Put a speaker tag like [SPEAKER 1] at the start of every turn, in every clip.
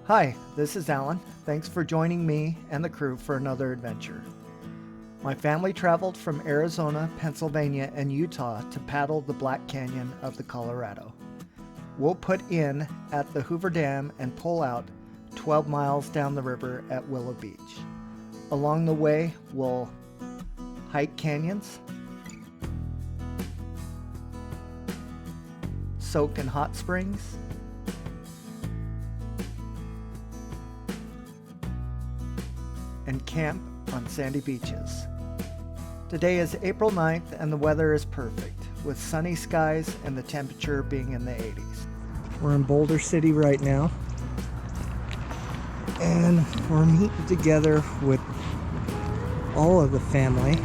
[SPEAKER 1] Hi, this is Alan. Thanks for joining me and the crew for another adventure. My family traveled from Arizona, Pennsylvania, and Utah to paddle the Black Canyon of the Colorado. We'll put in at the Hoover Dam and pull out 12 miles down the river at Willow Beach. Along the way, we'll hike canyons, soak in hot springs, and camp on sandy beaches. Today is April 9th and the weather is perfect, with sunny skies and the temperature being in the 80s. We're in Boulder City right now, and we're meeting together with all of the family.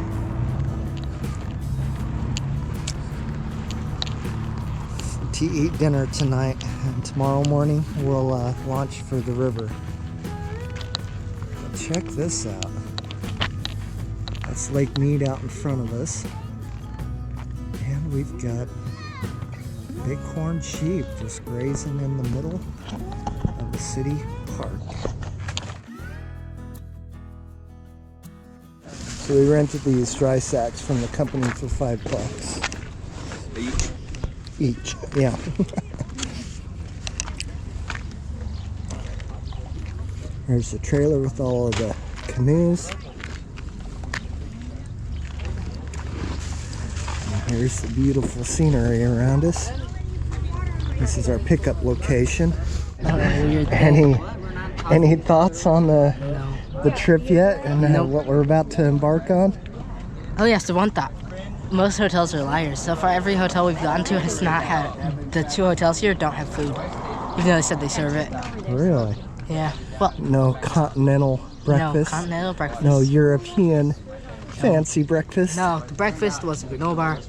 [SPEAKER 1] To eat dinner tonight, and tomorrow morning we'll launch for the river. Check this out. That's Lake Mead out in front of us. And we've got bighorn sheep just grazing in the middle of the city park. So we rented these dry sacks from the company for $5. Each, yeah. There's the trailer with all of the canoes. And here's the beautiful scenery around us. This is our pickup location. Any thoughts on the trip yet and what we're about to embark on?
[SPEAKER 2] Oh yes, the one thought. Most hotels are liars. So far, every hotel we've gone to has not had. The two hotels here don't have food, even though they said they serve it.
[SPEAKER 1] Really?
[SPEAKER 2] Yeah. Well.
[SPEAKER 1] No continental breakfast.
[SPEAKER 2] No continental breakfast.
[SPEAKER 1] No European fancy breakfast.
[SPEAKER 2] No, the breakfast was a granola bar,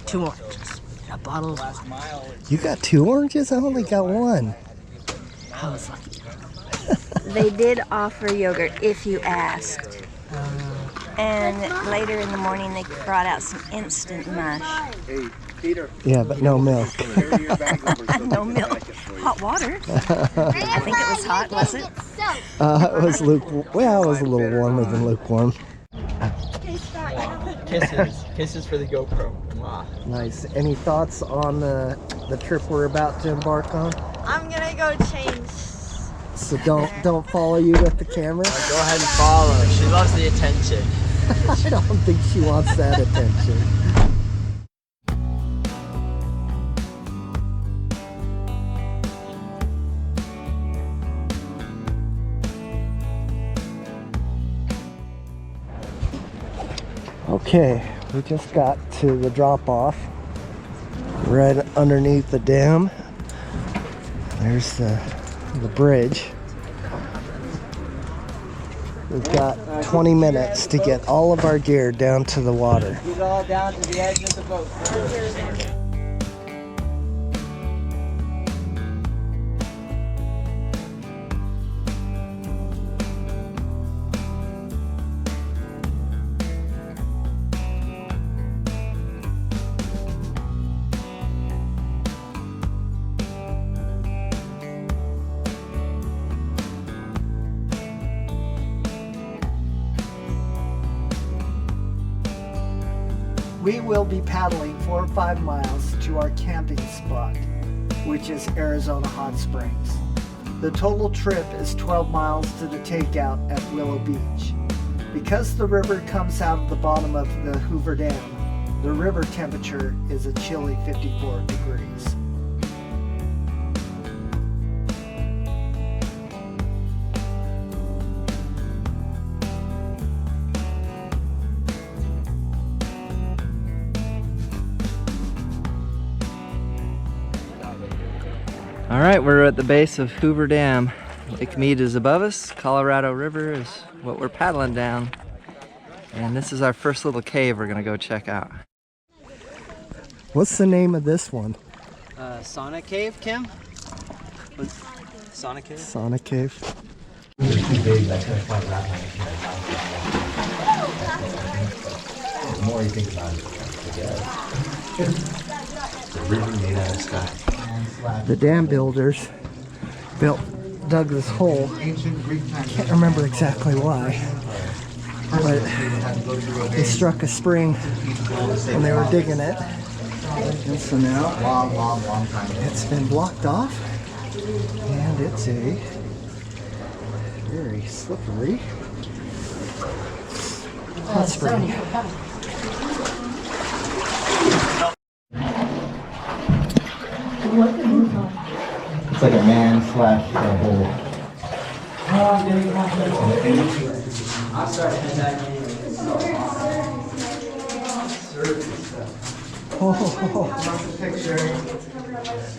[SPEAKER 2] 2 oranges, and a bottle of wine.
[SPEAKER 1] You got 2 oranges? I only got 1.
[SPEAKER 2] I was lucky.
[SPEAKER 3] They did offer yogurt if you asked. And later in the morning, they brought out some instant mush.
[SPEAKER 4] Hey, Peter.
[SPEAKER 1] Yeah, but no milk.
[SPEAKER 3] No milk. Hot water. I think it was hot, was it?
[SPEAKER 1] It was lukewarm. Well, it was a little warmer than lukewarm.
[SPEAKER 4] Kisses for the GoPro. Mwah.
[SPEAKER 1] Nice. Any thoughts on the trip we're about to embark on?
[SPEAKER 5] I'm gonna go change.
[SPEAKER 1] So don't follow you with the camera?
[SPEAKER 4] Go ahead and follow. She loves the attention.
[SPEAKER 1] I don't think she wants that attention. Okay, we just got to the drop-off right underneath the dam. There's the bridge. We've got 20 minutes to get all of our gear down to the water.
[SPEAKER 4] Get all down to the edge of the boat.
[SPEAKER 1] We will be paddling 4 or 5 miles to our camping spot, which is Arizona Hot Springs. The total trip is 12 miles to the takeout at Willow Beach. Because the river comes out of the bottom of the Hoover Dam, the river temperature is a chilly 54 degrees.
[SPEAKER 4] All right, we're at the base of Hoover Dam. Lake Mead is above us. Colorado River is what we're paddling down. And this is our first little cave we're gonna go check out.
[SPEAKER 1] What's the name of this one?
[SPEAKER 4] Sauna Cave, Kim? Sauna Cave?
[SPEAKER 1] Sauna Cave.
[SPEAKER 6] The more you think about it, the river made out of sky.
[SPEAKER 1] The dam builders built dug this hole. Can't remember exactly why, but they struck a spring when they were digging it. And so now
[SPEAKER 6] Long time.
[SPEAKER 1] it's been blocked off, and it's a very slippery hot spring.
[SPEAKER 6] It's like a man slash hole.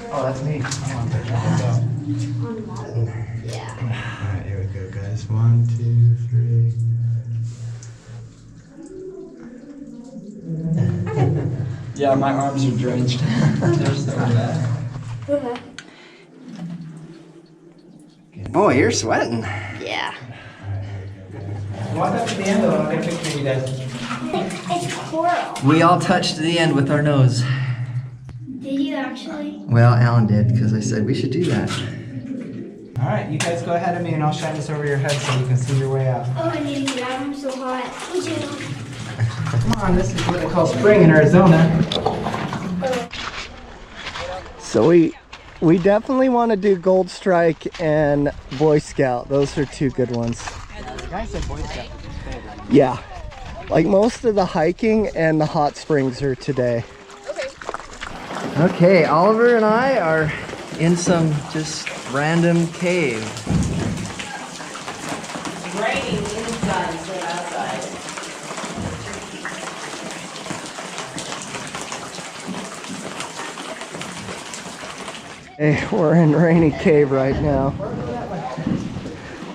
[SPEAKER 1] Oh, that's me.
[SPEAKER 6] Alright, here we go, guys. 1, 2, 3.
[SPEAKER 4] Yeah, my arms are drenched. They're so bad. Oh, you're sweating.
[SPEAKER 3] Yeah.
[SPEAKER 6] Walk up to the end, though, and I'll get a picture of you guys.
[SPEAKER 3] It's coral.
[SPEAKER 4] We all touched the end with our nose.
[SPEAKER 3] Did you actually?
[SPEAKER 4] Well, Alan did, because I said we should do that.
[SPEAKER 6] Alright, you guys go ahead of me, and I'll shine this over your head so you can see your way out.
[SPEAKER 3] Oh, I need to get out. I'm so hot. Me too.
[SPEAKER 6] Come on, this is what they call spring in Arizona.
[SPEAKER 1] So we definitely want to do Gold Strike and Boy Scout. Those are two good ones.
[SPEAKER 6] The guy said Boy Scout was his favorite.
[SPEAKER 1] Yeah, like most of the hiking and the hot springs are today.
[SPEAKER 4] Okay, Oliver and I are in some just random cave.
[SPEAKER 2] It's raining inside instead of outside.
[SPEAKER 1] Hey, we're in Rainy Cave right now.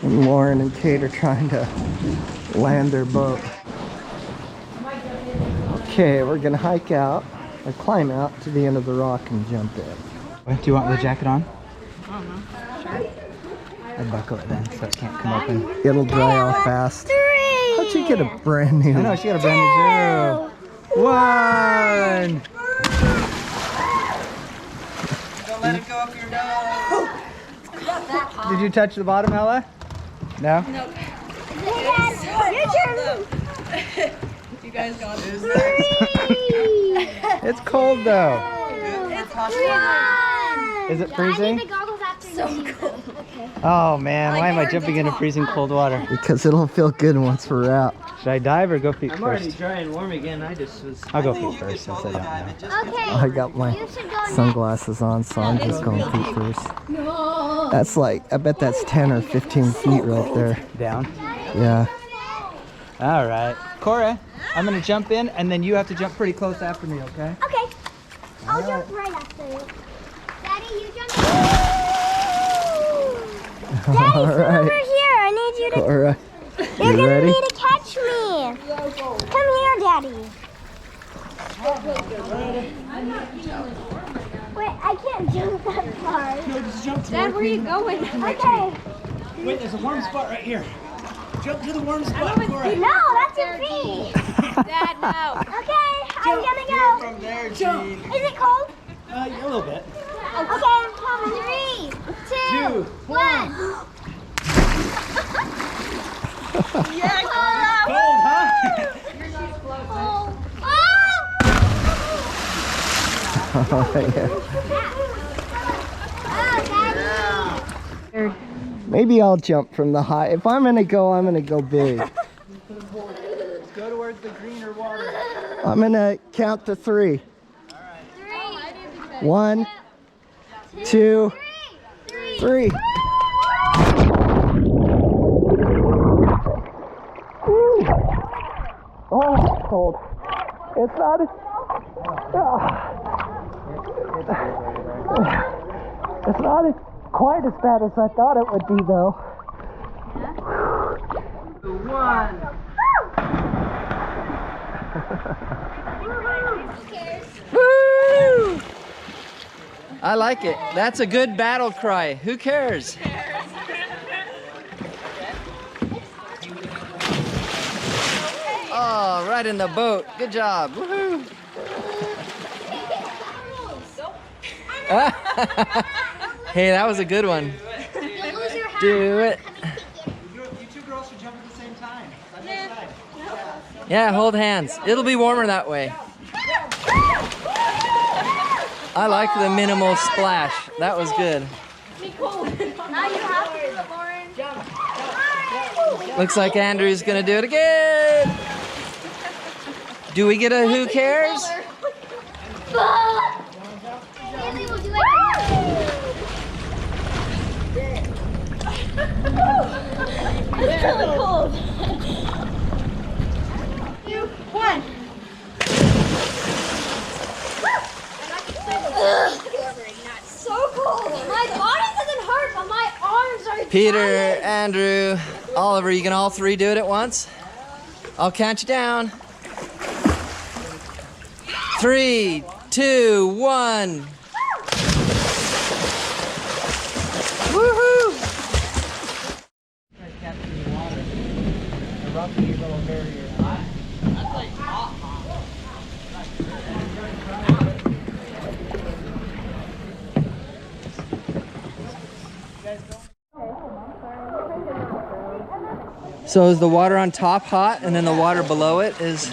[SPEAKER 1] And Lauren and Kate are trying to land their boat. Okay, we're gonna hike out or climb out to the end of the rock and jump in.
[SPEAKER 6] Do you want the jacket on? I buckle it then so it can't come open.
[SPEAKER 1] It'll dry off fast. How'd you get a brand new?
[SPEAKER 6] I know, she got a brand new 0. 1!
[SPEAKER 4] Don't let it go up your nose.
[SPEAKER 6] Did you touch the bottom, Ella? No?
[SPEAKER 5] Nope. You guys got it.
[SPEAKER 6] It's cold though.
[SPEAKER 5] It's
[SPEAKER 6] Is it freezing?
[SPEAKER 5] so cold.
[SPEAKER 6] Oh man, why am I jumping into freezing cold water?
[SPEAKER 1] Because it'll feel good once we're out.
[SPEAKER 6] Should I dive or go feet
[SPEAKER 4] I'm already
[SPEAKER 6] first?
[SPEAKER 4] dry and warm again. I just was.
[SPEAKER 6] I'll go feet first since I don't know.
[SPEAKER 1] I got my sunglasses on, so I'm just going feet first. That's like, I bet that's 10 or 15 feet right there.
[SPEAKER 6] Down.
[SPEAKER 1] Yeah.
[SPEAKER 6] All right. Cora, I'm gonna jump in and then you have to jump pretty close after me, okay?
[SPEAKER 3] Okay. I'll jump right after you. Daddy, you jump. Daddy,
[SPEAKER 1] All
[SPEAKER 3] come
[SPEAKER 1] right.
[SPEAKER 3] over here. I need you to.
[SPEAKER 1] All right.
[SPEAKER 3] You're
[SPEAKER 1] You
[SPEAKER 3] gonna
[SPEAKER 1] ready?
[SPEAKER 3] need to catch me. Come here, Daddy. Wait, I can't jump that far.
[SPEAKER 5] Dad, where are you going?
[SPEAKER 3] Okay.
[SPEAKER 6] Wait, there's a warm spot right here. Jump to the warm spot, Cora.
[SPEAKER 3] No, that's your feet.
[SPEAKER 5] Dad, no.
[SPEAKER 3] Okay, I'm gonna go.
[SPEAKER 6] From there,
[SPEAKER 3] Jump. Is it cold?
[SPEAKER 6] a little bit.
[SPEAKER 3] Okay, I'm coming. 3, 2, 1. Yeah,
[SPEAKER 6] Cold, huh?
[SPEAKER 1] Maybe I'll jump from the high. If I'm gonna go big.
[SPEAKER 6] Go towards the greener water.
[SPEAKER 1] I'm gonna count to 3. 1, 2, 3. Woo. Oh, it's cold. It's not as, it's not as quite as bad as I thought it would be, though.
[SPEAKER 4] Woo! I like it. That's a good battle cry. Who cares? Oh, right in the boat. Good job. Woohoo! Hey, that was a good one.
[SPEAKER 3] You lose your
[SPEAKER 4] do it.
[SPEAKER 6] You two girls should jump at the same time. Side by side.
[SPEAKER 4] Yeah, hold hands. It'll be warmer that way. I like the minimal splash. That was good.
[SPEAKER 5] Now you have to do it, Lauren.
[SPEAKER 4] Looks like Andrew's gonna do it again. Do we get a who cares?
[SPEAKER 5] Andy will do it. It's really cold. 2, 1. So cold. My body doesn't hurt, but my arms are
[SPEAKER 4] Peter,
[SPEAKER 5] dying.
[SPEAKER 4] Andrew, Oliver, you can all three do it at once? I'll count you down. 3, 2, 1. Woohoo!
[SPEAKER 6] Capture the water. A rocky little barrier.
[SPEAKER 4] So is the water on top hot and then the water below it is...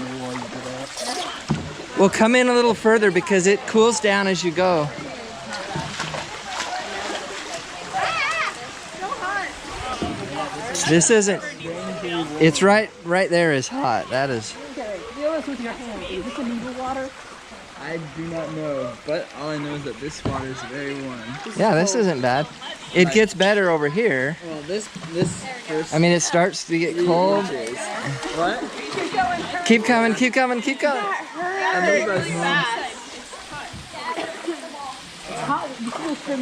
[SPEAKER 4] Well, come in a little further because it cools down as you go. This isn't... It's right there is hot. That is...
[SPEAKER 7] Feel this with your hand. Is this a needle water?
[SPEAKER 6] I do not know, but all I know is that this water is very warm.
[SPEAKER 4] Yeah, this isn't bad. It gets better over here.
[SPEAKER 6] Well, this first.
[SPEAKER 4] I mean, it starts to get cold.
[SPEAKER 6] What?
[SPEAKER 4] Keep coming, keep coming, keep coming.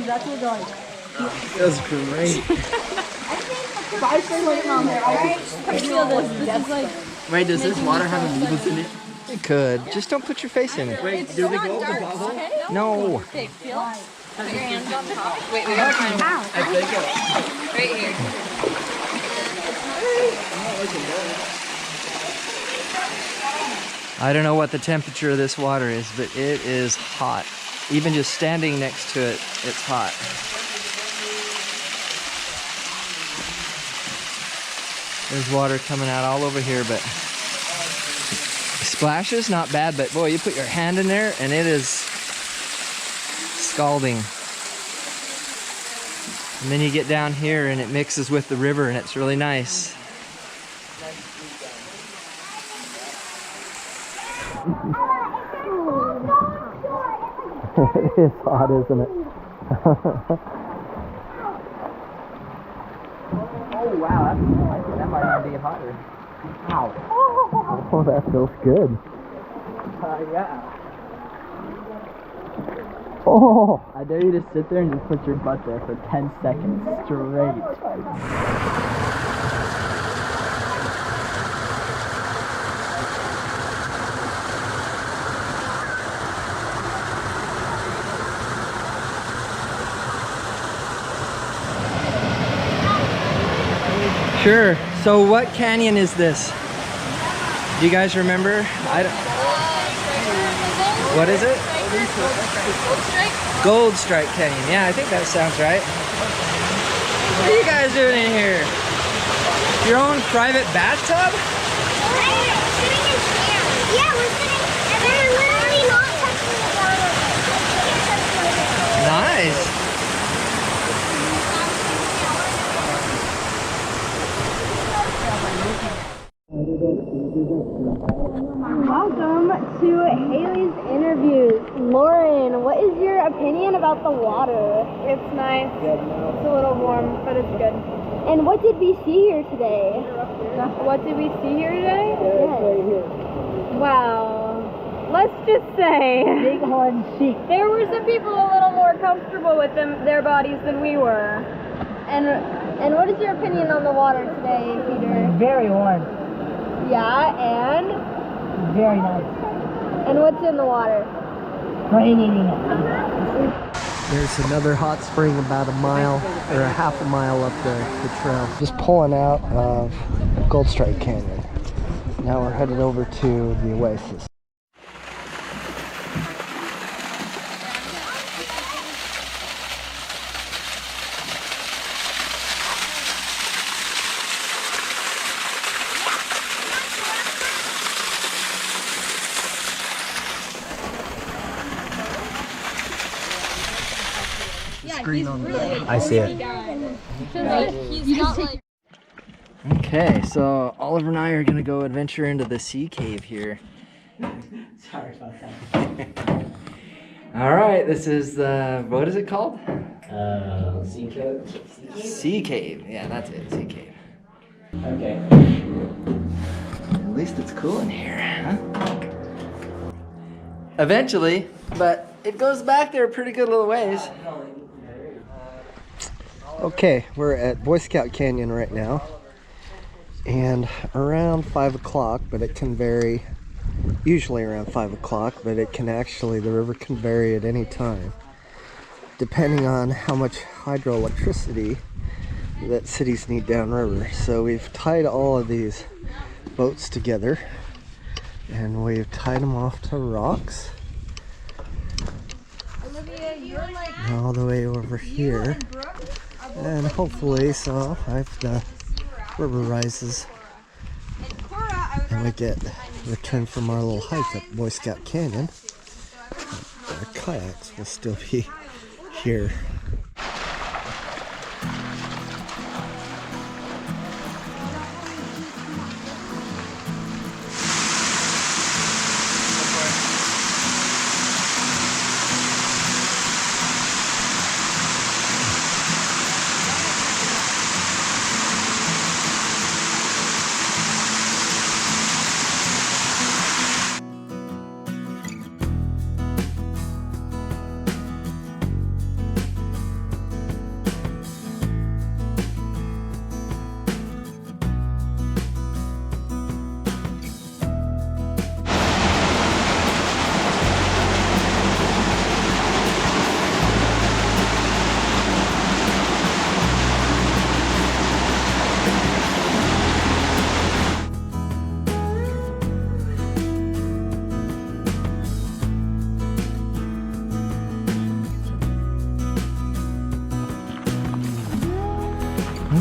[SPEAKER 7] That's what going.
[SPEAKER 6] Feels great.
[SPEAKER 7] If I stay waiting on there, I feel this. This is like.
[SPEAKER 6] Wait, does this water have amoebas in it?
[SPEAKER 4] It could. Just don't put your face in it.
[SPEAKER 6] Wait, do we go over the bottle?
[SPEAKER 4] No.
[SPEAKER 5] Okay, feel. Put your hands on top. Wait, we gotta find it.
[SPEAKER 6] I think it.
[SPEAKER 5] Right here.
[SPEAKER 4] I don't know what the temperature of this water is, but it is hot. Even just standing next to it, it's hot. There's water coming out all over here, but splashes, not bad, but boy, you put your hand in there and it is scalding. And then you get down here and it mixes with the river and it's really nice. It is hot, isn't it?
[SPEAKER 6] Oh wow, I think that might even be hotter. Ow.
[SPEAKER 4] Oh, that feels good.
[SPEAKER 6] Yeah.
[SPEAKER 4] Oh,
[SPEAKER 6] I dare you to sit there and just put your butt there for 10 seconds straight.
[SPEAKER 4] sure. So what canyon is this? Do you guys remember? What is it? Gold Strike Canyon. Yeah, I think that sounds right. What are you guys doing in here? Your own private bathtub?
[SPEAKER 5] Yeah, we're sitting, and they're literally not touching the water.
[SPEAKER 4] Nice.
[SPEAKER 8] Welcome to Haley's interviews. Lauren, what is your opinion about the water?
[SPEAKER 9] It's nice. It's a little warm, but it's good.
[SPEAKER 8] And what did we see here today?
[SPEAKER 9] What did we see here today?
[SPEAKER 8] Yes.
[SPEAKER 9] Wow. Let's just say
[SPEAKER 7] Bighorn sheep.
[SPEAKER 9] there were some people a little more comfortable with their bodies than we were.
[SPEAKER 8] And what is your opinion on the water today, Peter?
[SPEAKER 7] Very warm.
[SPEAKER 8] Yeah, and
[SPEAKER 7] Very nice.
[SPEAKER 8] and what's in the water?
[SPEAKER 7] Raining.
[SPEAKER 1] There's another hot spring about a mile or a half a mile up the trail. Just pulling out of Gold Strike Canyon. Now we're headed over to the oasis. green on the back.
[SPEAKER 6] I see it.
[SPEAKER 7] He's got like.
[SPEAKER 4] Okay, so Oliver and I are gonna go adventure into the sea cave here.
[SPEAKER 6] Sorry about that.
[SPEAKER 4] All right, this is the, what is it called?
[SPEAKER 6] Sea cave.
[SPEAKER 4] Sea cave. Yeah, that's it, sea cave.
[SPEAKER 6] Okay.
[SPEAKER 4] At least it's cool in here, huh? Eventually, but it goes back there a pretty good little ways.
[SPEAKER 1] Okay, we're at Boy Scout Canyon right now, and around 5 o'clock, but it can vary, usually around 5 o'clock, but it can actually, the river can vary at any time, depending on how much hydroelectricity that cities need downriver. So we've tied all of these boats together, and we've tied them off to rocks. All the way over here. And hopefully, so if the river rises and we get returned from our little hike up Boy Scout Canyon, our kayaks will still be here.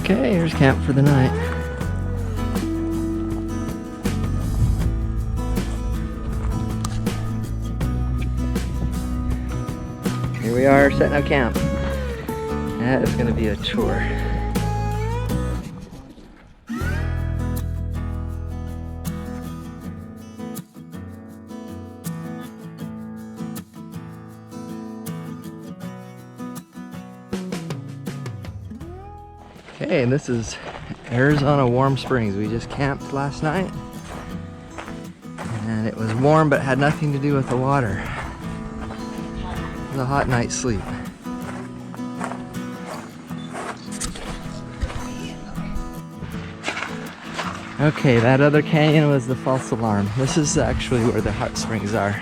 [SPEAKER 4] Okay, here's camp for the night. Here we are setting up camp. That is going to be a chore. Okay, and this is Arizona Warm Springs. We just camped last night, and it was warm but had nothing to do with the water. It was a hot night's sleep. Okay, that other canyon was the false alarm. This is actually where the hot springs are.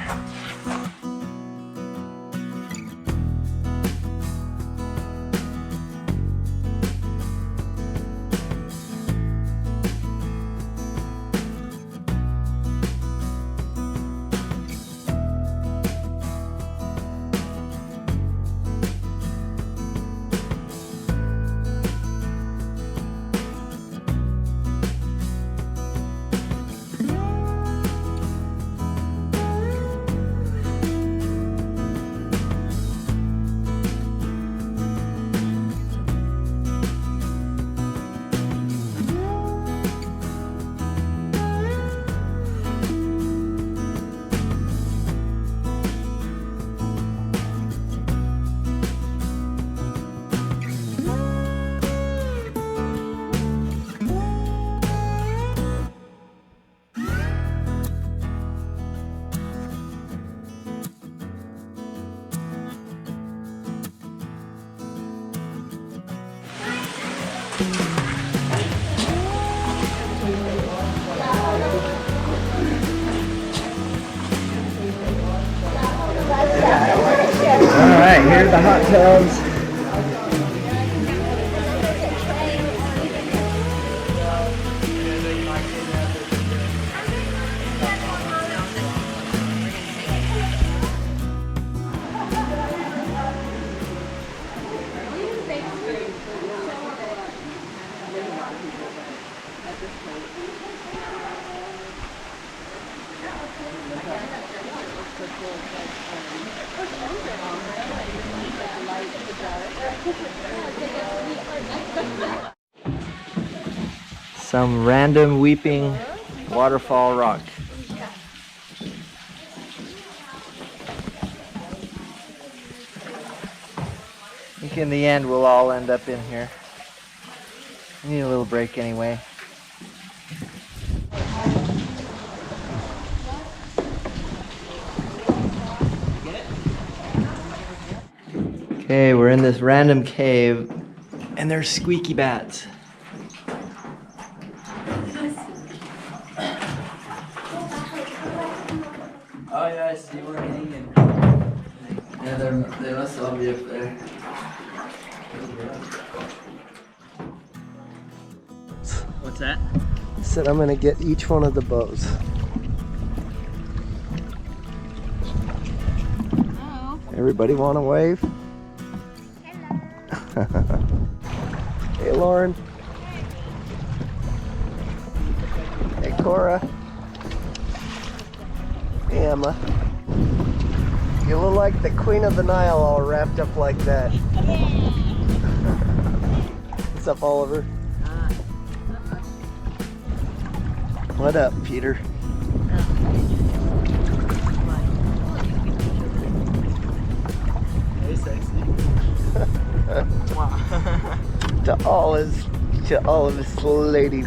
[SPEAKER 4] Alright, here's the hot tubs. Some random weeping waterfall rock. I think in the end we'll all end up in here. We need a little break anyway. Okay, we're in this random cave and there's squeaky bats. Oh yeah, I see one hanging. Yeah, they must all be up there.
[SPEAKER 6] What's that?
[SPEAKER 10] Said I'm gonna get each one of the bows.
[SPEAKER 8] Oh.
[SPEAKER 10] Everybody want to wave?
[SPEAKER 8] Hello.
[SPEAKER 10] Hey, Lauren. Hey, Cora. Hey, Emma. You look like the Queen of the Nile all wrapped up like that. What's up, Oliver? What up, Peter?
[SPEAKER 6] Hey, sexy.
[SPEAKER 10] to all of his lady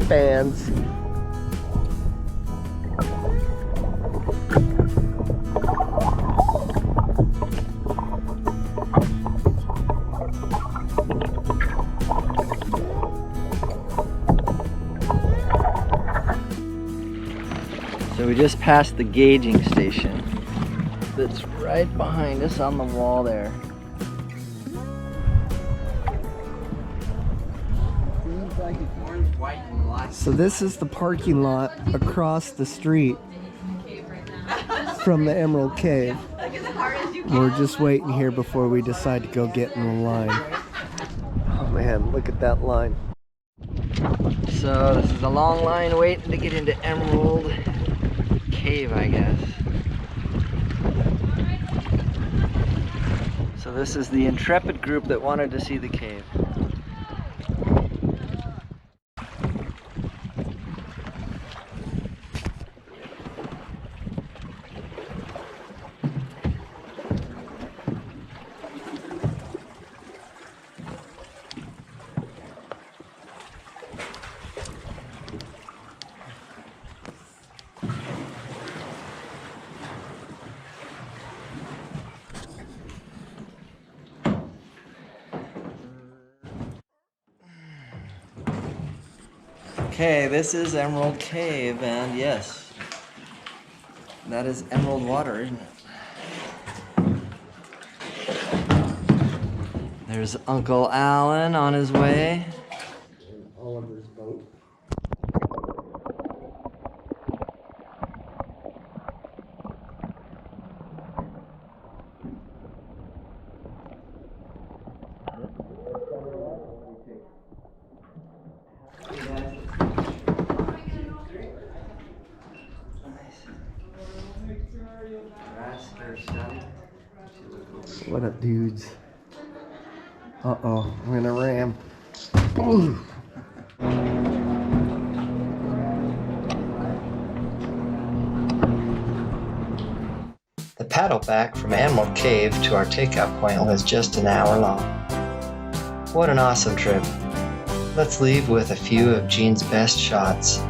[SPEAKER 10] fans.
[SPEAKER 4] So we just passed the gauging station that's right behind us on the wall there.
[SPEAKER 6] Seems like it's orange, white, and black.
[SPEAKER 10] So this is the parking lot across the street from the Emerald Cave. We're just waiting here before we decide to go get in the line. Oh man, look at that line.
[SPEAKER 4] So this is a long line waiting to get into Emerald Cave, I guess. So this is the intrepid group that wanted to see the cave. Okay, this is Emerald Cave, and yes, that is emerald water, isn't it? There's Uncle Alan on his way.
[SPEAKER 10] Oliver's boat. What up, dudes? Uh-oh, we're in a ram. Ooh.
[SPEAKER 4] The paddle back from Emerald Cave to our takeout point was just an hour long. What an awesome trip. Let's leave with a few of Gene's best shots.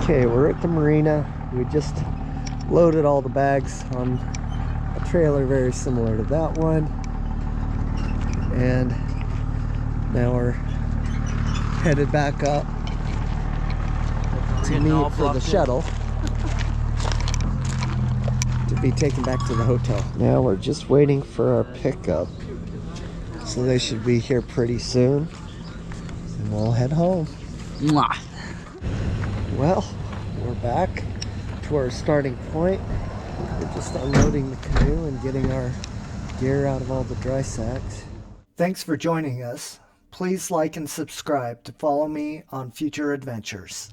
[SPEAKER 10] Okay, we're at the marina. We just loaded all the bags on a trailer very similar to that one. And now we're headed back up to meet for the shuttle to be taken back to the hotel. Now we're just waiting for our pickup. So they should be here pretty soon. And we'll head home.
[SPEAKER 2] Mwah.
[SPEAKER 10] Well, we're back to our starting point. We're just unloading the canoe and getting our gear out of all the dry sacks.
[SPEAKER 1] Thanks for joining us. Please like and subscribe to follow me on future adventures.